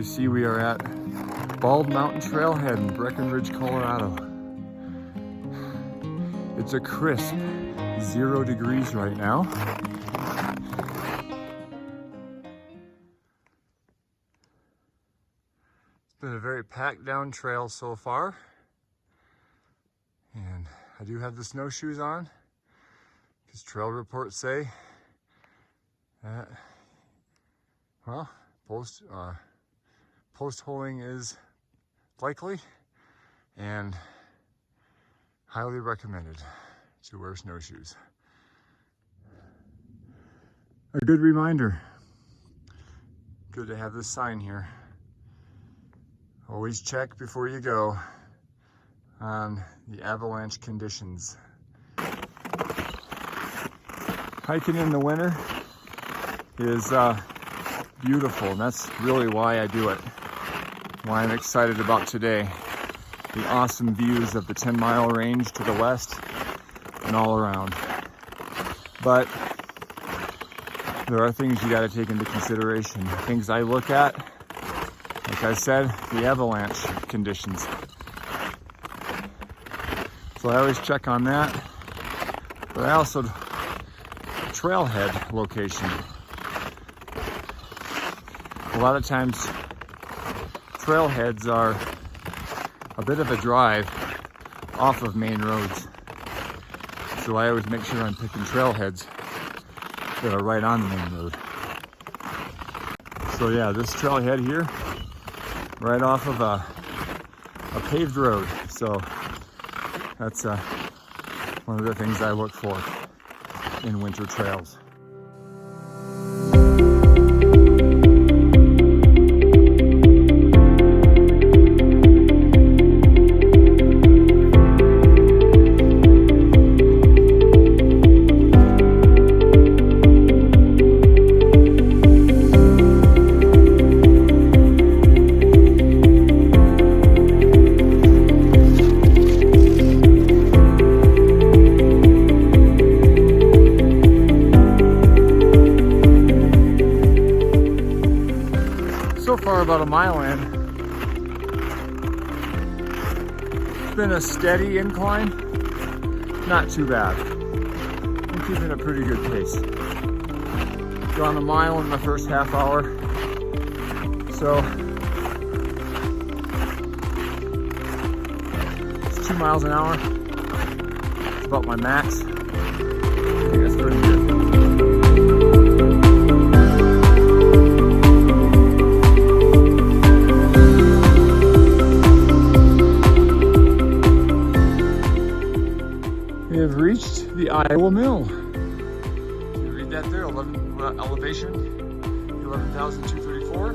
See, we are at Bald Mountain Trailhead in Breckenridge, Colorado. It's a crisp 0 degrees right now. It's been a very packed down trail so far. And I do have the snowshoes on because trail reports say that, well, post-holing is likely and highly recommended to wear snowshoes. A good reminder, good to have this sign here. Always check before you go on the avalanche conditions. Hiking in the winter is beautiful, and that's really why I do it. Why I'm excited about today. The awesome views of the 10-mile range to the west and all around. But there are things you got to take into consideration. Things I look at, like I said, the avalanche conditions. So I always check on that. But I also, trailhead location. A lot of times, trailheads are a bit of a drive off of main roads. So I always make sure I'm picking trailheads that are right on the main road. So yeah, this trailhead here, right off of a paved road. So that's one of the things I look for in winter trails. So far, about a mile in. It's been a steady incline, not too bad. I'm keeping a pretty good pace. Gone a mile in the first half hour, so it's 2 miles an hour. It's about my max. I think that's pretty good. We have reached the Iowa Mill. You read that there, elevation 11,234.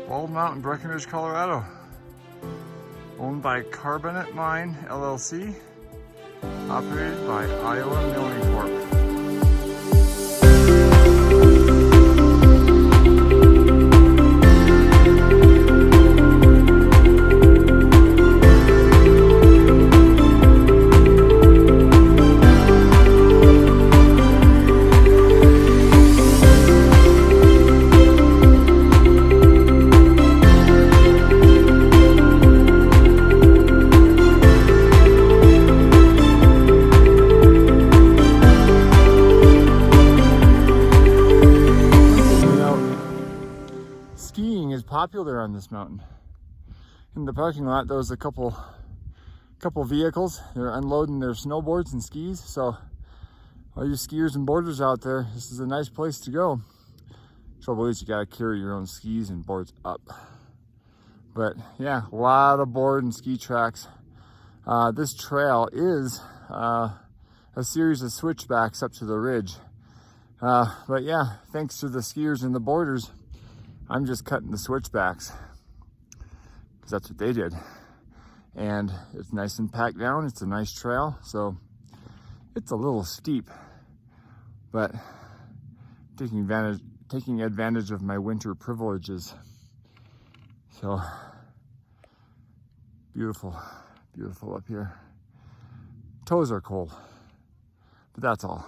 Bald Mountain, Breckenridge, Colorado. Owned by Carbonate Mine, LLC. Operated by Iowa Milling Corp. Skiing is popular on this mountain. in the parking lot, there was a couple vehicles. They're unloading their snowboards and skis. So all you skiers and boarders out there, this is a nice place to go. Trouble is you gotta carry your own skis and boards up. But yeah, a lot of board and ski tracks. This trail is a series of switchbacks up to the ridge. But yeah, thanks to the skiers and the boarders, I'm just cutting the switchbacks because that's what they did. And it's nice and packed down. It's a nice trail. So it's a little steep, but taking advantage of my winter privileges. So beautiful, beautiful up here. Toes are cold, but that's all.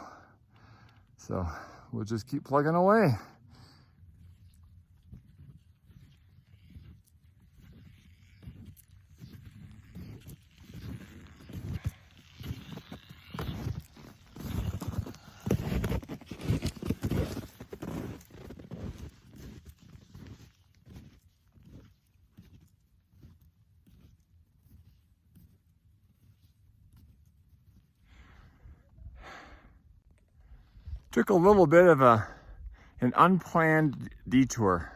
So we'll just keep plugging away. Took a little bit of an unplanned detour.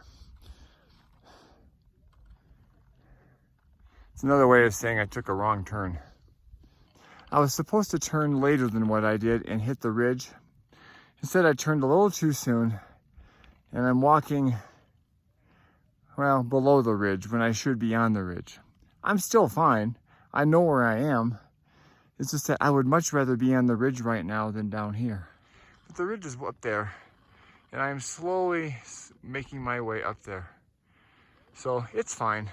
It's another way of saying I took a wrong turn. I was supposed to turn later than what I did and hit the ridge. Instead, I turned a little too soon, and I'm walking, well, below the ridge when I should be on the ridge. I'm still fine. I know where I am. It's just that I would much rather be on the ridge right now than down here. But the ridge is up there, and I'm slowly making my way up there. So it's fine.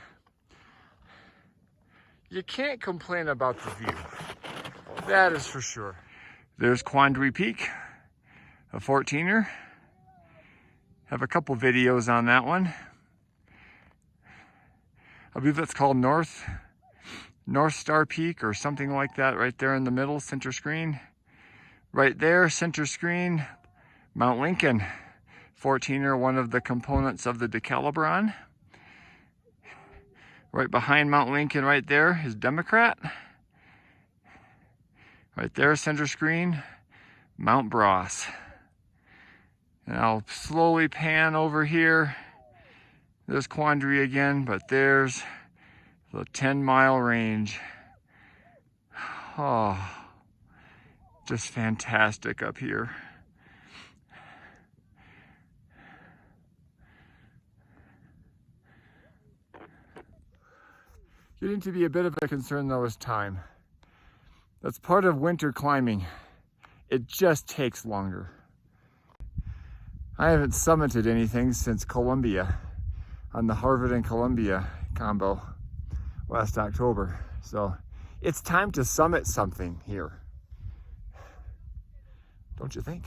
You can't complain about the view. That is for sure. There's Quandary Peak, a 14er. Have a couple videos on that one. I believe that's called North Star Peak or something like that, right there in the middle, center screen. Right there, center screen, Mount Lincoln, 14er, one of the components of the Decalibron. Right behind Mount Lincoln, right there, is Democrat. Right there, center screen, Mount Bros. And I'll slowly pan over here. There's Quandary again, but there's the 10-mile range. Oh. Just fantastic up here. Getting to be a bit of a concern though is time. That's part of winter climbing. It just takes longer. I haven't summited anything since Columbia, on the Harvard and Columbia combo last October. So it's time to summit something here. Don't you think?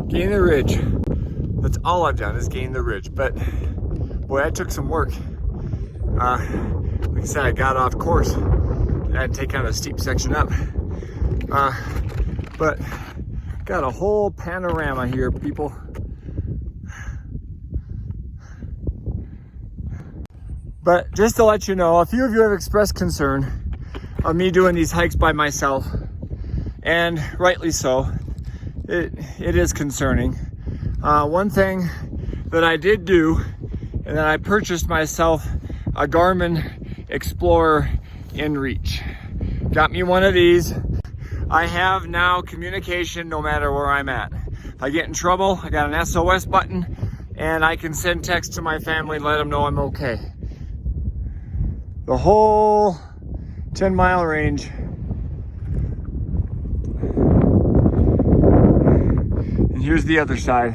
Gain the ridge. That's all I've done is gain the ridge. But boy, I took some work. Like I said, I got off course. I had to take kind of a steep section up. But got a whole panorama here, people. But just to let you know, a few of you have expressed concern of me doing these hikes by myself, and rightly so. It is concerning. One thing that I did do, and then I purchased myself a Garmin Explorer InReach. Got me one of these. I have now communication no matter where I'm at. If I get in trouble, I got an SOS button, and I can send text to my family and let them know I'm okay. The whole 10-mile range. And here's the other side.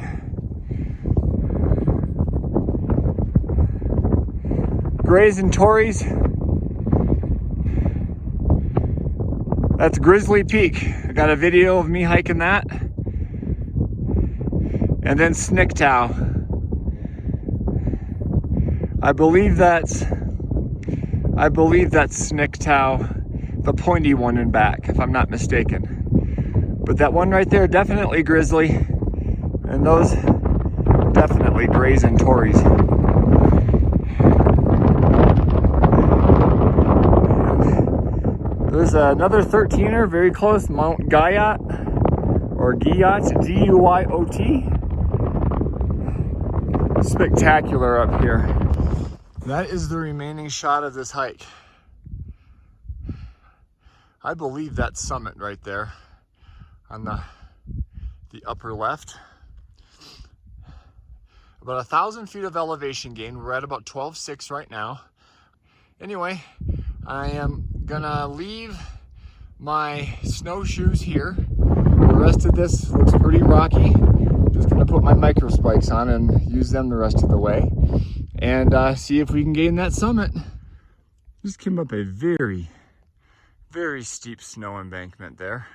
Grays and Tories. That's Grizzly Peak. I got a video of me hiking that. And then Snicktow. I believe that's Snicktow, the pointy one in back, if I'm not mistaken. But that one right there, definitely grizzly, and those definitely grazing Tories. There's another 13er very close, Mount Guyot, or Guyot, G-U-Y-O-T. Spectacular up here. That is the remaining shot of this hike. I believe that's summit right there on the upper left. About 1,000 feet of elevation gain. We're at about 12.6 right now. Anyway, I am gonna leave my snowshoes here. The rest of this looks pretty rocky. Just gonna put my micro spikes on and use them the rest of the way, and see if we can gain that summit. Just came up a very, very steep snow embankment there.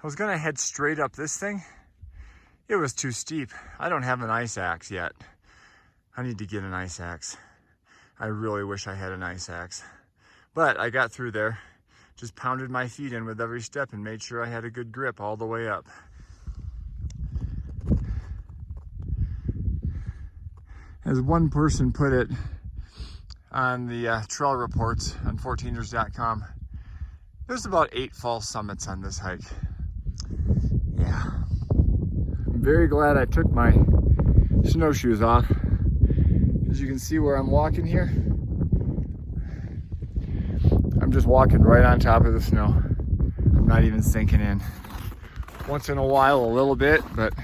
I was gonna head straight up this thing. It was too steep. I don't have an ice axe yet. I need to get an ice axe. I really wish I had an ice axe. But I got through there, just pounded my feet in with every step and made sure I had a good grip all the way up. As one person put it on the trail reports on 14ers.com, there's about 8 false summits on this hike. Yeah. I'm very glad I took my snowshoes off. As you can see where I'm walking here, I'm just walking right on top of the snow. I'm not even sinking in. Once in a while, a little bit, but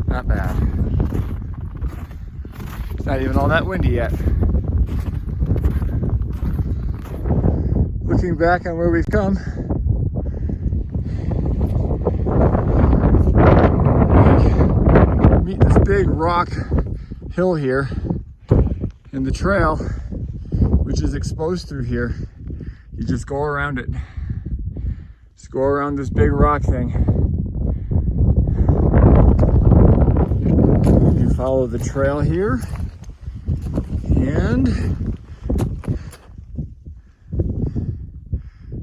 not bad. It's not even all that windy yet. Looking back on where we've come, meet this big rock hill here, and the trail, which is exposed through here, you just go around it. Just go around this big rock thing. You follow the trail here, and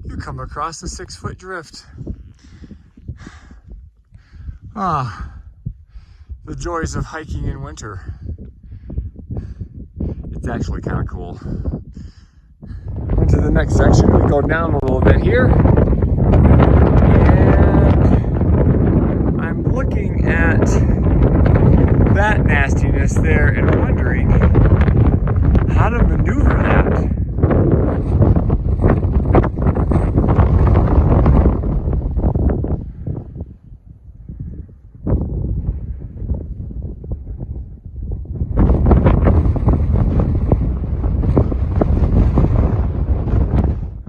you come across the 6-foot drift. Ah, the joys of hiking in winter. It's actually kind of cool. Into the next section, we go down a little bit here. And I'm looking at that nastiness there and wondering how to maneuver that.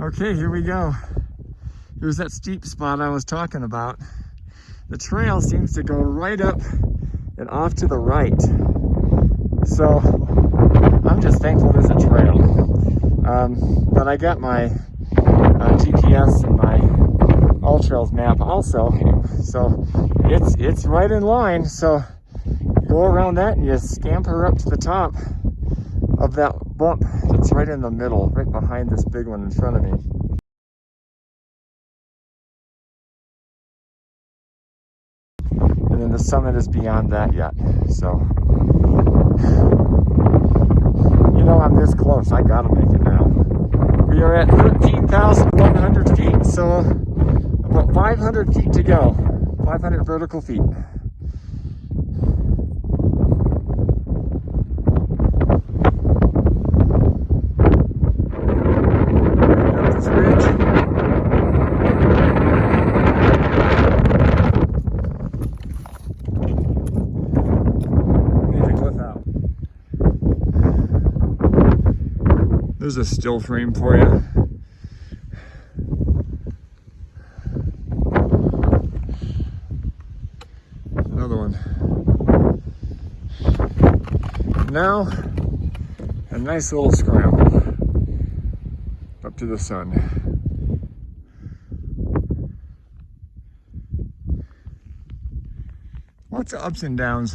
Okay, here we go. Here's that steep spot I was talking about. The trail seems to go right up and off to the right. So I'm just thankful there's a trail. But I got my GPS and my All Trails map also. So it's right in line. So you go around that and you scamper up to the top of that bump that's right in the middle, right behind this big one in front of me. And then the summit is beyond that yet. So, you know, I'm this close. I gotta make it now. We are at 13,100 feet, so about 500 feet to go. 500 vertical feet. There's a still frame for you. Another one. Now, a nice little scramble up to the sun. Lots of ups and downs.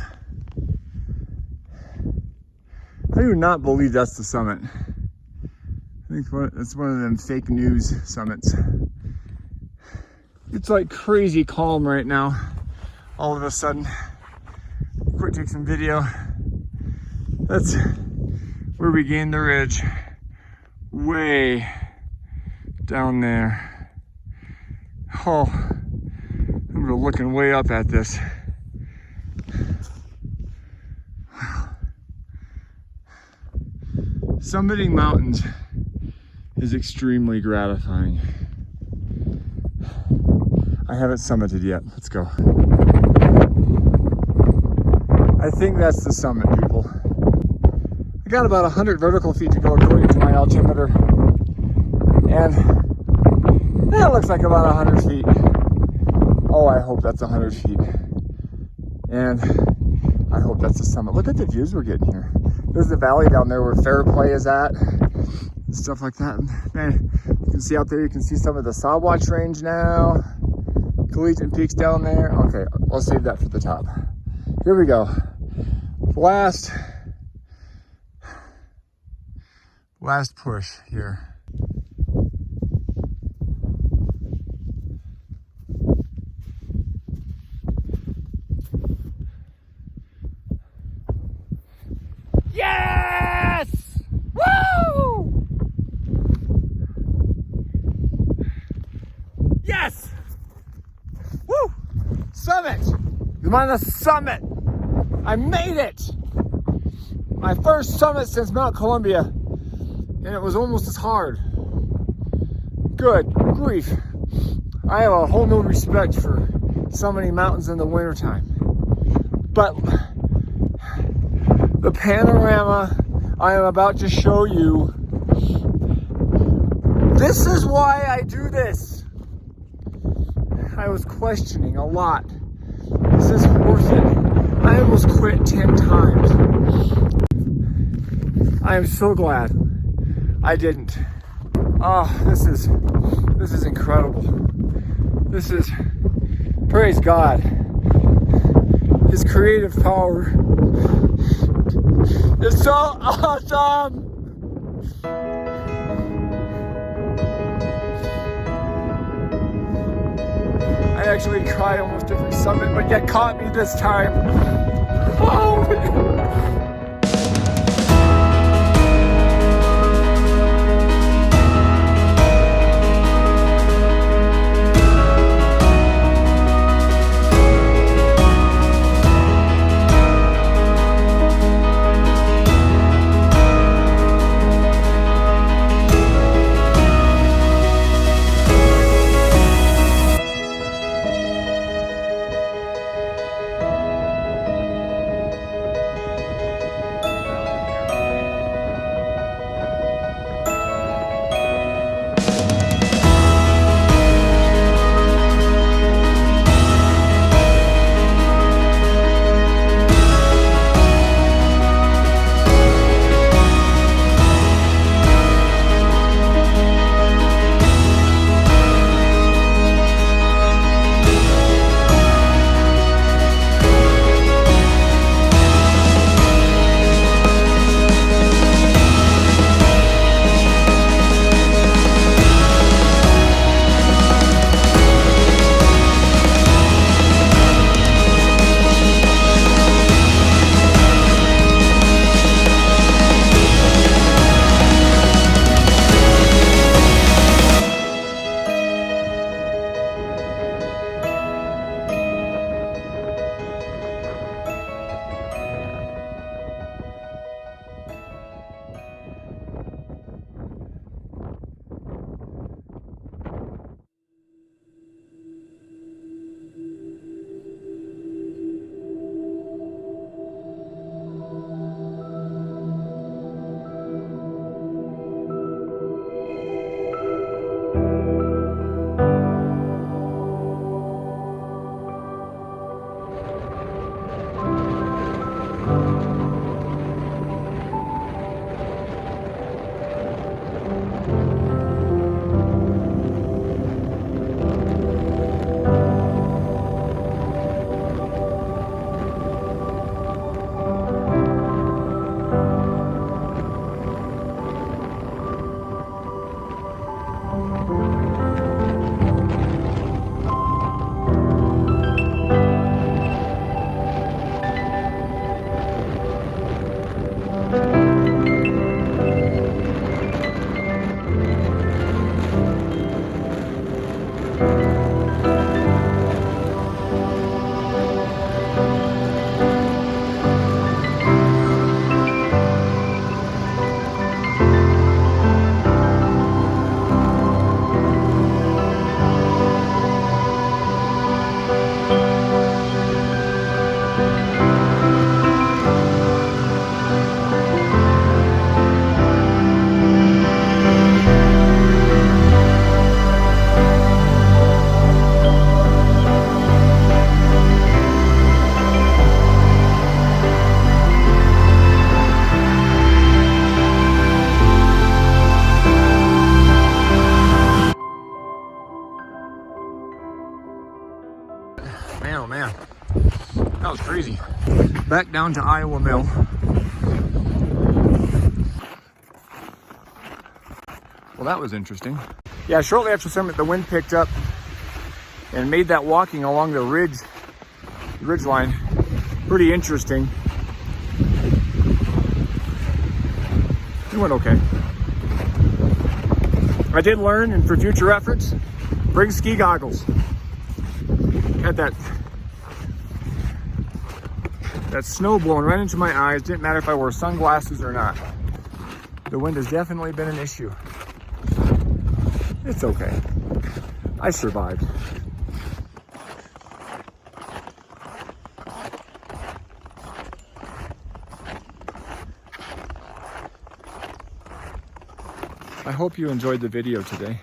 I do not believe that's the summit. I think it's one of them fake news summits. It's like crazy calm right now. All of a sudden. Quick, take some video. That's where we gained the ridge. Way down there. Oh, I'm looking way up at this. Summiting mountains is extremely gratifying. I haven't summited yet. Let's go. I think that's the summit, people. I got about 100 vertical feet to go according to my altimeter. And that looks like about 100 feet. Oh, I hope that's 100 feet. And I hope that's the summit. Look at the views we're getting here. There's the valley down there where Fairplay is at. And stuff like that. Man, you can see out there, you can see some of the Sawatch Range now. Collegiate Peaks down there. Okay, I'll save that for the top. Here we go. Last push here. Yes! Woo! Yes! Woo! Summit! I'm on the summit! I made it! My first summit since Mount Columbia, and it was almost as hard. Good grief. I have a whole new respect for summiting mountains in the wintertime. But the panorama I am about to show you, this is why I do this. I was questioning a lot. Is this worth it? I almost quit 10 times. I am so glad I didn't. Oh, this is incredible. This is, praise God. His creative power is so awesome. I actually cried almost every summit, but yet caught me this time. Oh. Oh man, that was crazy. Back down to Iowa Mill. Well, that was interesting. Yeah, shortly after summit, the wind picked up and made that walking along the ridge line pretty interesting. It went okay. I did learn, and for future reference, bring ski goggles. Had that snow blowing right into my eyes. Didn't matter if I wore sunglasses or not. The wind has definitely been an issue. It's okay. I survived. I hope you enjoyed the video today.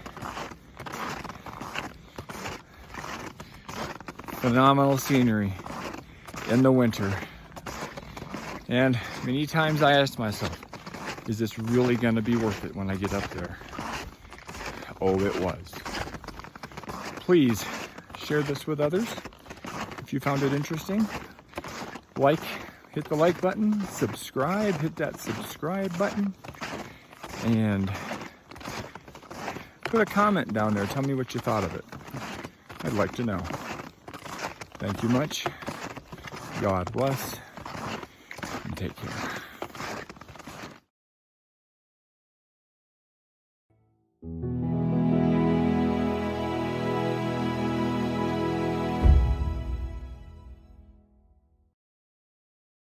Phenomenal scenery in the winter. And many times I asked myself, is this really going to be worth it when I get up there? Oh, it was. Please share this with others if you found it interesting. Hit the like button, subscribe, hit that subscribe button, and put a comment down there. Tell me what you thought of it. I'd like to know. Thank you much. God bless, and take care.